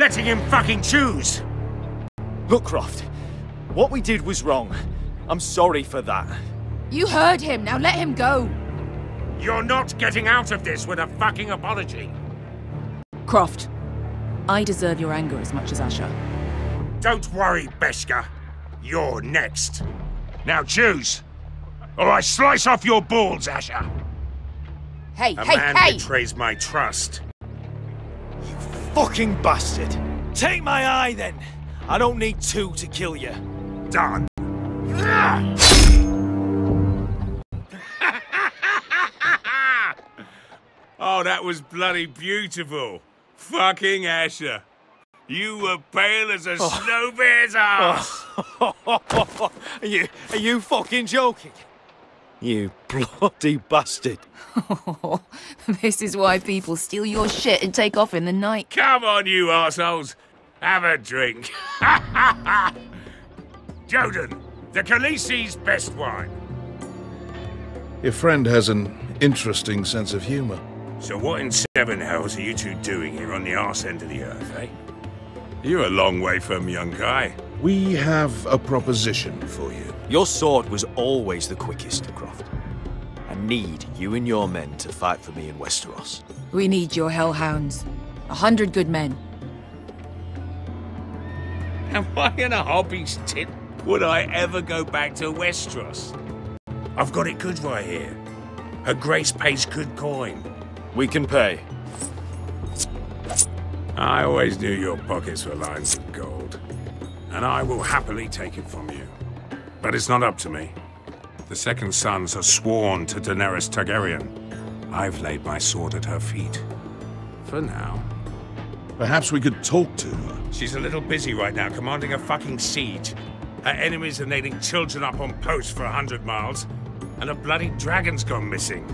letting him fucking choose? Look, Croft, what we did was wrong. I'm sorry for that. You heard him, now let him go. You're not getting out of this with a fucking apology. Croft, I deserve your anger as much as Asher. Don't worry, Beskha. You're next. Now choose, or I slice off your balls, Asher. Hey, A hey, man hey! betrays my trust. You fucking bastard. Take my eye, then. I don't need two to kill you. Done. Oh, that was bloody beautiful. Fucking Asher. You were pale as a snow bear's ass. Are you fucking joking? You bloody bastard. This is why people steal your shit and take off in the night. Come on, you arseholes. Have a drink. Joden, the Khaleesi's best wine. Your friend has an interesting sense of humor. So what in seven hells are you two doing here on the arse end of the earth, eh? You're a long way from, young guy. We have a proposition for you. Your sword was always the quickest, Croft. I need you and your men to fight for me in Westeros. We need your hellhounds. 100 good men. Am I in a hobby's tit? Would I ever go back to Westeros? I've got it good right here. Her Grace pays good coin. We can pay. I always knew your pockets were lined with gold. And I will happily take it from you. But it's not up to me. The Second Sons are sworn to Daenerys Targaryen. I've laid my sword at her feet. For now. Perhaps we could talk to her. She's a little busy right now commanding a fucking siege. Her enemies are nailing children up on posts for 100 miles. And a bloody dragon's gone missing.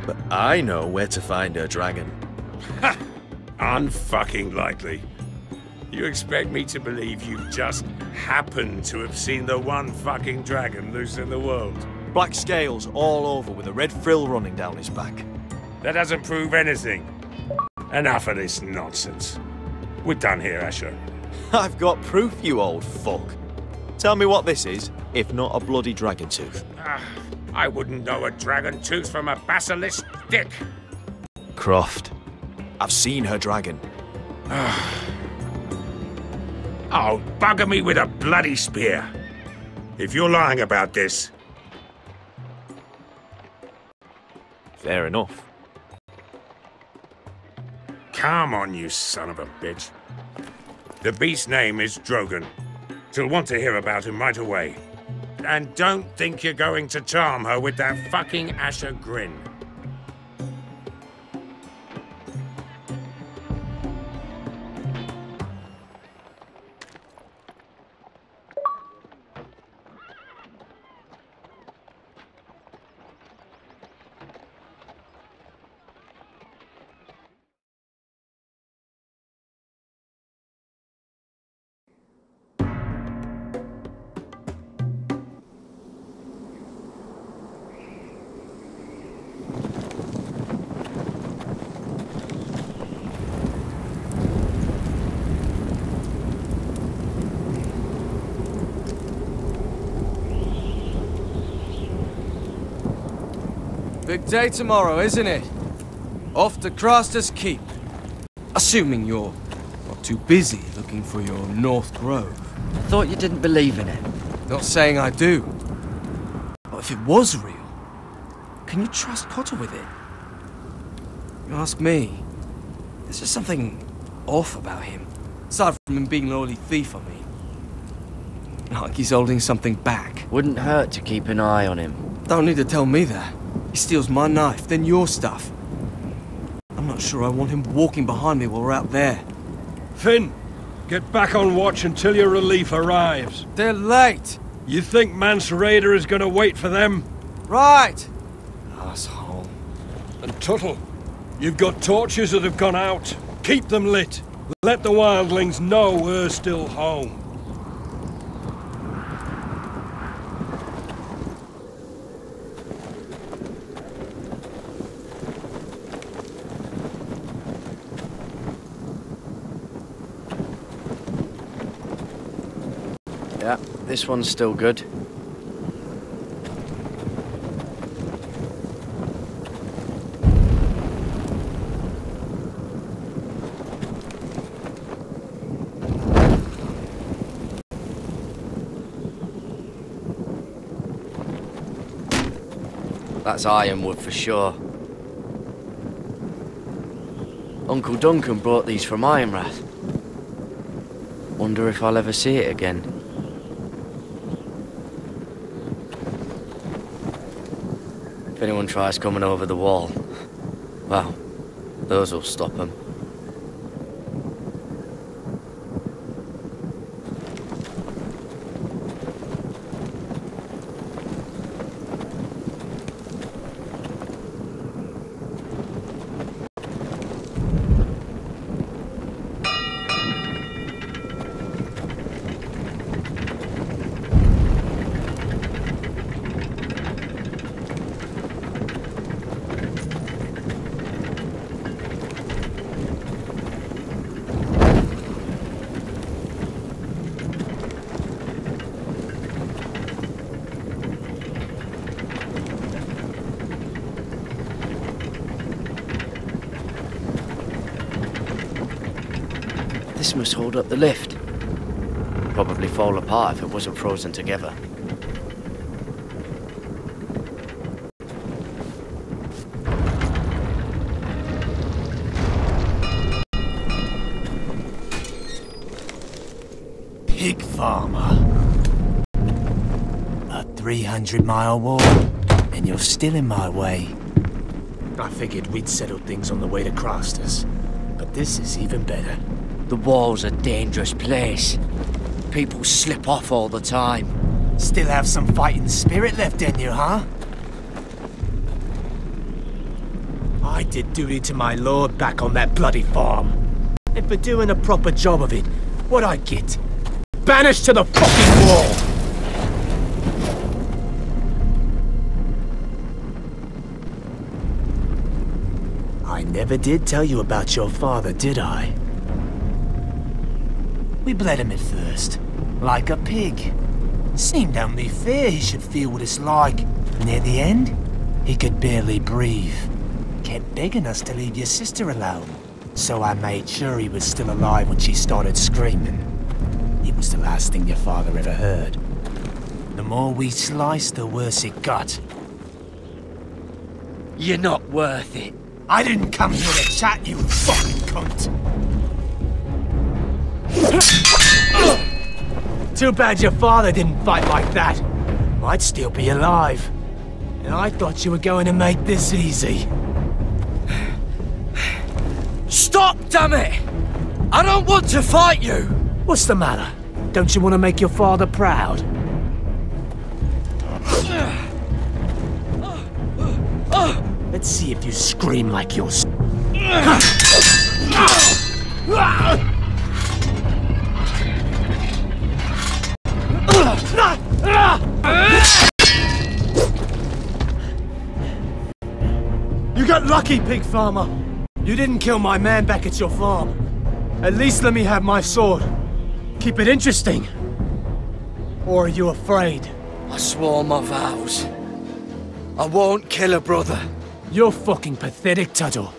But I know where to find her dragon. Ha! Unfucking likely. You expect me to believe you just happen to have seen the one fucking dragon loose in the world? Black scales all over with a red frill running down his back. That doesn't prove anything. Enough of this nonsense. We're done here, Asher. I've got proof, you old fuck. Tell me what this is, if not a bloody dragon tooth. I wouldn't know a dragon tooth from a basilisk dick. Croft, I've seen her dragon. Oh, bugger me with a bloody spear. If you're lying about this... Fair enough. Come on, you son of a bitch. The beast's name is Drogon. She'll want to hear about him right away. And don't think you're going to charm her with that fucking Asher grin. Big day tomorrow, isn't it? Off to Craster's Keep. Assuming you're not too busy looking for your North Grove. I thought you didn't believe in it. Not saying I do. But if it was real, can you trust Cotter with it? You ask me, there's just something off about him. Aside from him being an oily thief on me. Like he's holding something back. Wouldn't hurt to keep an eye on him. Don't need to tell me that. He steals my knife, then your stuff. I'm not sure I want him walking behind me while we're out there. Finn, get back on watch until your relief arrives. They're late. You think Mance Rayder is gonna wait for them? Right. Asshole. And Tuttle, you've got torches that have gone out. Keep them lit. Let the wildlings know we're still home. This one's still good. That's ironwood for sure. Uncle Duncan brought these from Ironrath. Wonder if I'll ever see it again. If anyone tries coming over the wall, well, those will stop them. This must hold up the lift. Probably fall apart if it wasn't frozen together. Pig farmer. A 300-mile walk, and you're still in my way. I figured we'd settle things on the way to Crasters, but this is even better. The wall's a dangerous place. People slip off all the time. Still have some fighting spirit left in you, huh? I did duty to my lord back on that bloody farm. And for doing a proper job of it, what'd I get? Banished to the fucking wall! I never did tell you about your father, did I? We bled him at first, like a pig. Seemed only fair he should feel what it's like. Near the end, he could barely breathe. Kept begging us to leave your sister alone. So I made sure he was still alive when she started screaming. It was the last thing your father ever heard. The more we sliced, the worse it got. You're not worth it. I didn't come here to chat, you fucking cunt! Too bad your father didn't fight like that. I'd still be alive. And I thought you were going to make this easy. Stop, damn it! I don't want to fight you! What's the matter? Don't you want to make your father proud? Let's see if you scream like you're... You got lucky, pig farmer. You didn't kill my man back at your farm. At least let me have my sword. Keep it interesting. Or are you afraid? I swore my vows. I won't kill a brother. You're fucking pathetic, Tuttle.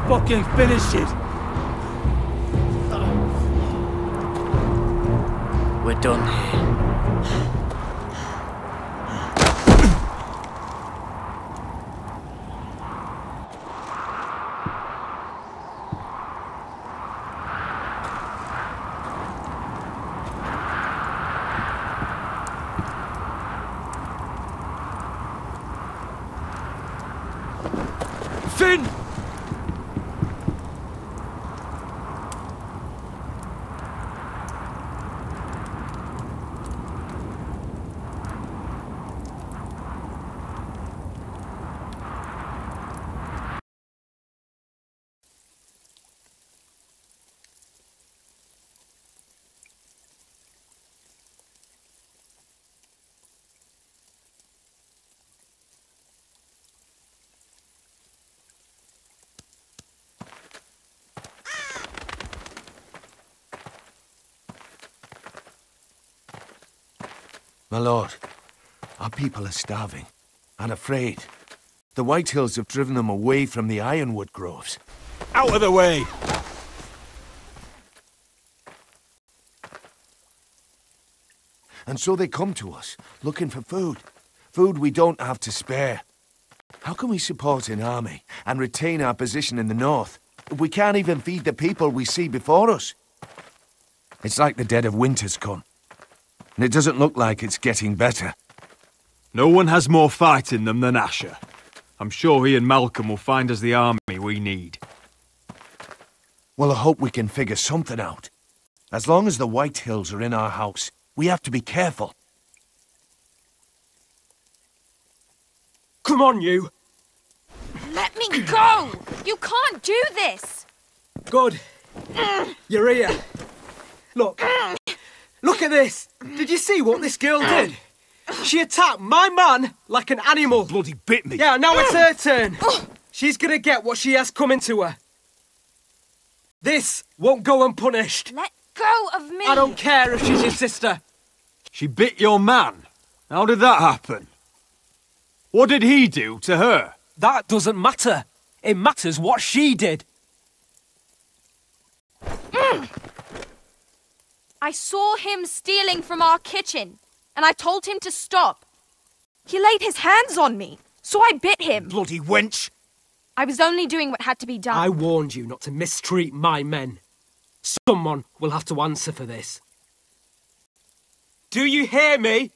fucking finish it! We're done here. Finn! My lord, our people are starving and afraid. The Whitehills have driven them away from the ironwood groves. Out of the way! And so they come to us, looking for food. Food we don't have to spare. How can we support an army and retain our position in the north if we can't even feed the people we see before us? It's like the dead of winter's come. And it doesn't look like it's getting better. No one has more fight in them than Asher. I'm sure he and Malcolm will find us the army we need. Well, I hope we can figure something out. As long as the Whitehills are in our house, we have to be careful. Come on, you! Let me go! You can't do this! Good. You're here. Look. Look at this! Did you see what this girl did? She attacked my man like an animal. Bloody bit me. Yeah, now it's her turn. She's gonna get what she has coming to her. This won't go unpunished. Let go of me! I don't care if she's your sister. She bit your man. How did that happen? What did he do to her? That doesn't matter. It matters what she did. I saw him stealing from our kitchen, and I told him to stop. He laid his hands on me, so I bit him. Bloody wench! I was only doing what had to be done. I warned you not to mistreat my men. Someone will have to answer for this. Do you hear me?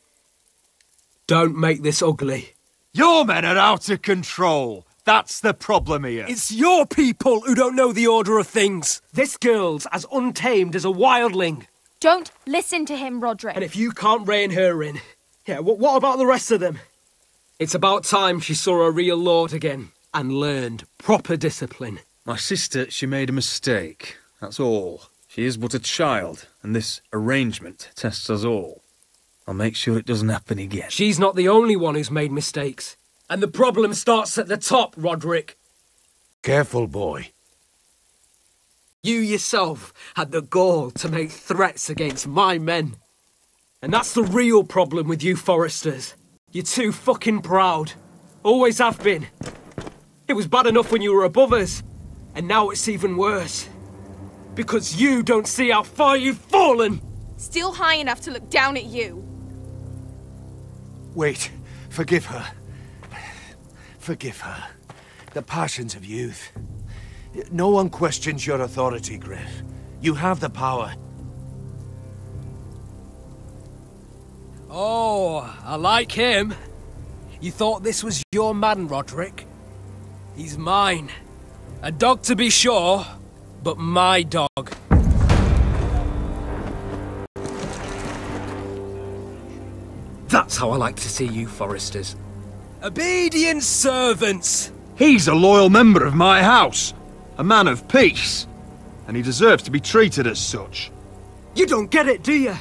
Don't make this ugly. Your men are out of control. That's the problem here. It's your people who don't know the order of things. This girl's as untamed as a wildling. Don't listen to him, Roderick. And if you can't rein her in, yeah, what about the rest of them? It's about time she saw a real lord again and learned proper discipline. My sister, she made a mistake. That's all. She is but a child, and this arrangement tests us all. I'll make sure it doesn't happen again. She's not the only one who's made mistakes. And the problem starts at the top, Roderick. Careful, boy. You yourself had the gall to make threats against my men. And that's the real problem with you Forresters. You're too fucking proud. Always have been. It was bad enough when you were above us. And now it's even worse. Because you don't see how far you've fallen. Still high enough to look down at you. Wait. Forgive her. Forgive her. The passions of youth. No one questions your authority, Griff. You have the power. Oh, I like him. You thought this was your man, Roderick? He's mine. A dog to be sure, but my dog. That's how I like to see you, Forresters. Obedient servants! He's a loyal member of my house. A man of peace. And he deserves to be treated as such. You don't get it, do you?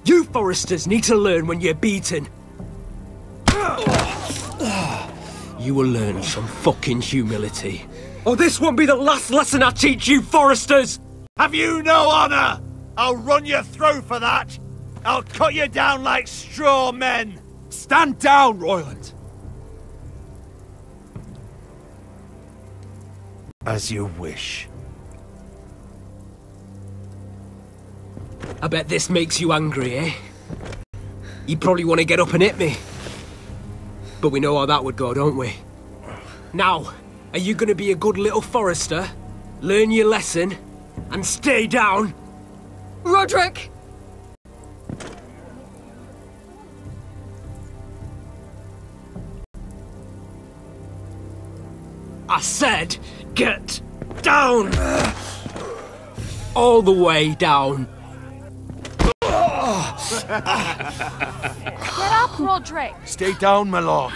You Forresters need to learn when you're beaten. You will learn some fucking humility. Or this won't be the last lesson I teach you, Forresters! Have you no honor? I'll run your throat for that. I'll cut you down like straw men. Stand down, Royland. As you wish. I bet this makes you angry, eh? You probably want to get up and hit me. But we know how that would go, don't we? Now, are you going to be a good little Forrester, learn your lesson, and stay down? Roderick! I said, get down! All the way down. Get up, Roderick! Stay down, my lord.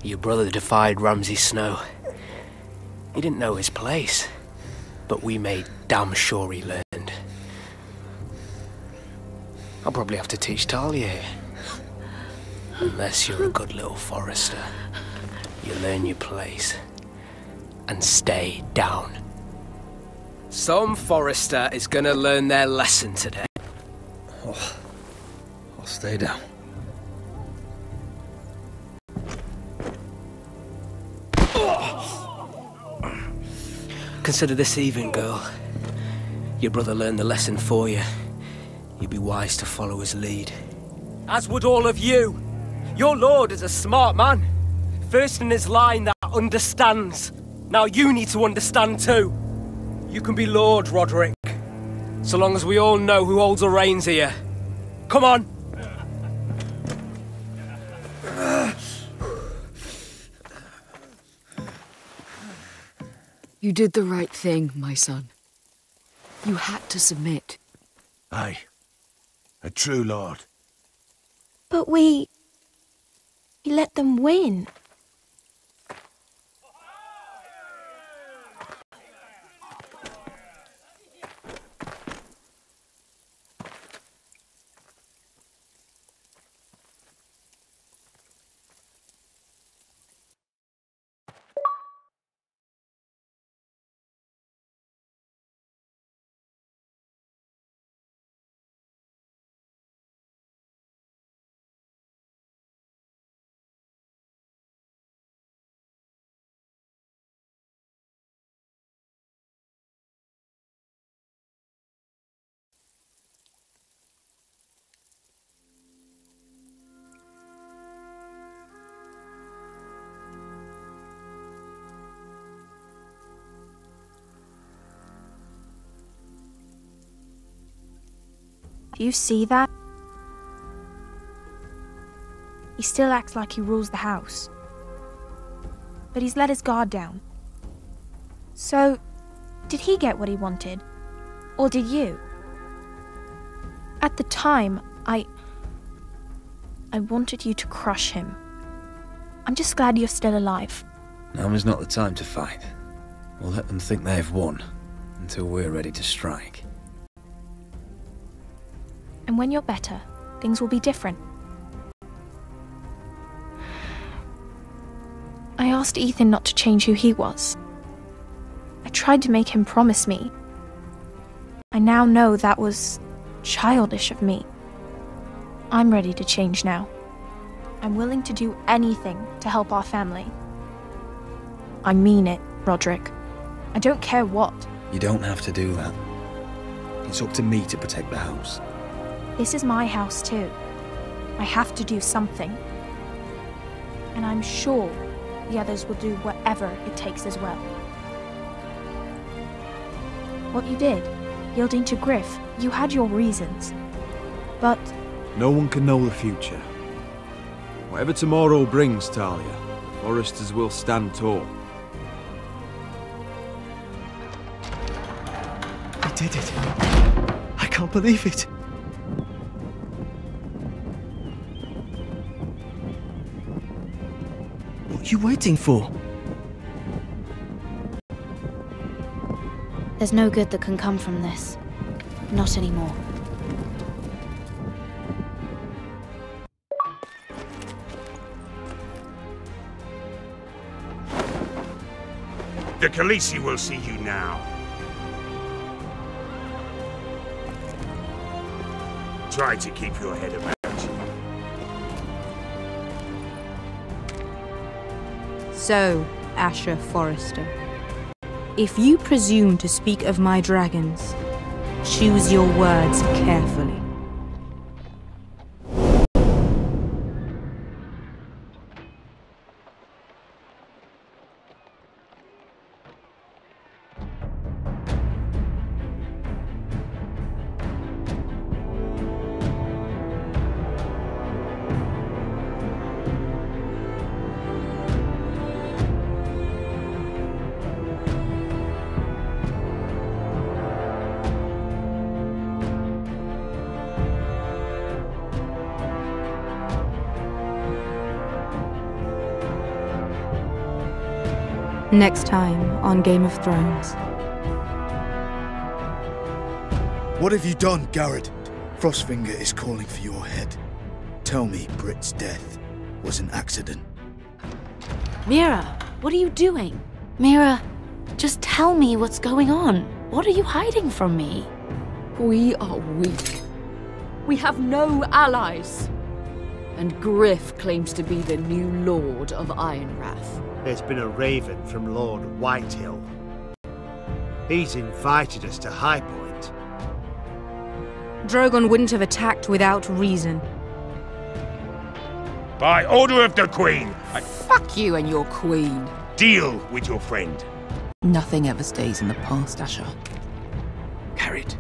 Your brother defied Ramsay Snow. He didn't know his place, but we made damn sure he learned. I'll probably have to teach Talia here. Unless you're a good little Forrester. You learn your place and stay down. Some Forrester is gonna learn their lesson today. Oh, I'll stay down. Consider this even, girl. Your brother learned the lesson for you. You'd be wise to follow his lead. As would all of you. Your lord is a smart man. First in his line that understands. Now you need to understand too. You can be Lord, Roderick. So long as we all know who holds the reins here. Come on! You did the right thing, my son. You had to submit. Aye. A true lord. But we let them win. Do you see that? He still acts like he rules the house. But he's let his guard down. So, did he get what he wanted? Or did you? At the time, I wanted you to crush him. I'm just glad you're still alive. Now is not the time to fight. We'll let them think they've won, until we're ready to strike. And when you're better, things will be different. I asked Ethan not to change who he was. I tried to make him promise me. I now know that was childish of me. I'm ready to change now. I'm willing to do anything to help our family. I mean it, Roderick. I don't care what. You don't have to do that. It's up to me to protect the house. This is my house too. I have to do something. And I'm sure the others will do whatever it takes as well. What you did, yielding to Griff, you had your reasons. But no one can know the future. Whatever tomorrow brings, Talia, the Forresters will stand tall. I did it. I can't believe it. What are you waiting for? There's no good that can come from this. Not anymore. The Khaleesi will see you now. Try to keep your head about you. So, Asher Forrester. If you presume to speak of my dragons, choose your words carefully. Next time on Game of Thrones. What have you done, Garrett? Frostfinger is calling for your head. Tell me Britt's death was an accident. Mira, what are you doing? Mira, just tell me what's going on. What are you hiding from me? We are weak. We have no allies. And Griff claims to be the new Lord of Ironrath. There's been a raven from Lord Whitehill. He's invited us to High Point. Drogon wouldn't have attacked without reason. By order of the Queen, Fuck you and your queen. deal with your friend. Nothing ever stays in the past, Asher. Carried.